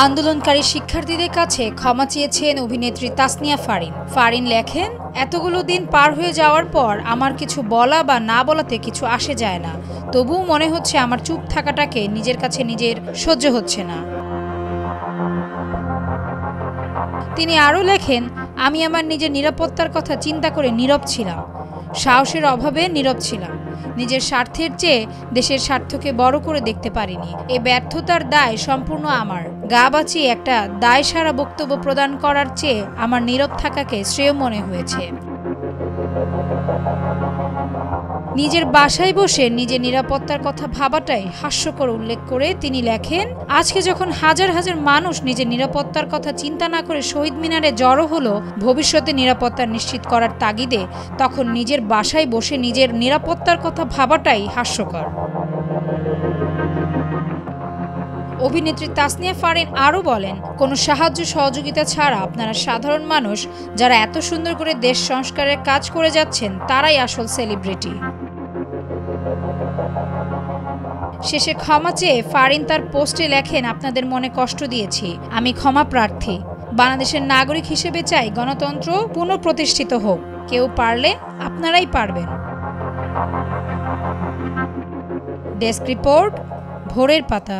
আন্দোলনকারী শিক্ষার্থীদের কাছে ক্ষমা চেয়েছেন অভিনেত্রী তাসনিয়া ফারিন। ফারিন লেখেন, এতগুলো দিন পার হয়ে যাওয়ার পর আমার কিছু বলা বা না বলাতে কিছু আসে যায় না, তবুও মনে হচ্ছে আমার চুপ থাকাটাকে নিজের কাছে নিজের সহ্য হচ্ছে না। তিনি আরও লেখেন, আমি আমার নিজের নিরাপত্তার কথা চিন্তা করে নীরব ছিলাম, সাহসের অভাবে নীরব ছিলাম, নিজের স্বার্থের চেয়ে দেশের স্বার্থকে বড় করে দেখতে পারিনি। এই ব্যর্থতার দায় সম্পূর্ণ আমার। গা বাঁচিয়ে একটা দায় সারা বক্তব্য প্রদান করার চেয়ে আমার নীরব থাকাকে শ্রেয় মনে হয়েছে। নিজের বাসায় বসে নিজের নিরাপত্তার কথা ভাবাটাই হাস্যকর উল্লেখ করে তিনি লেখেন, আজকে যখন হাজার হাজার মানুষ নিজের নিরাপত্তার কথা চিন্তা না করে শহীদ মিনারে জড়ো হলো ভবিষ্যতে নিরাপত্তা নিশ্চিত করার তাগিদে, তখন নিজের বাসায় বসে নিজের নিরাপত্তার কথা ভাবাটাই হাস্যকর। অভিনেত্রী তাসনিয়া ফারিন আরও বলেন, কোনো সাহায্য সহযোগিতা ছাড়া আপনারা সাধারণ মানুষ যারা এত সুন্দর করে দেশ সংস্কারের কাজ করে যাচ্ছেন তারাই আসল সেলিব্রিটি। শেষে ক্ষমা চেয়ে ফারিন তার পোস্টে লেখেন, আপনাদের মনে কষ্ট দিয়েছি, আমি ক্ষমা প্রার্থী। বাংলাদেশের নাগরিক হিসেবে চাই গণতন্ত্র পুনঃপ্রতিষ্ঠিত হোক। কেউ পারলে আপনারাই পারবেন। ডেস্ক রিপোর্ট, ভোরের পাতা।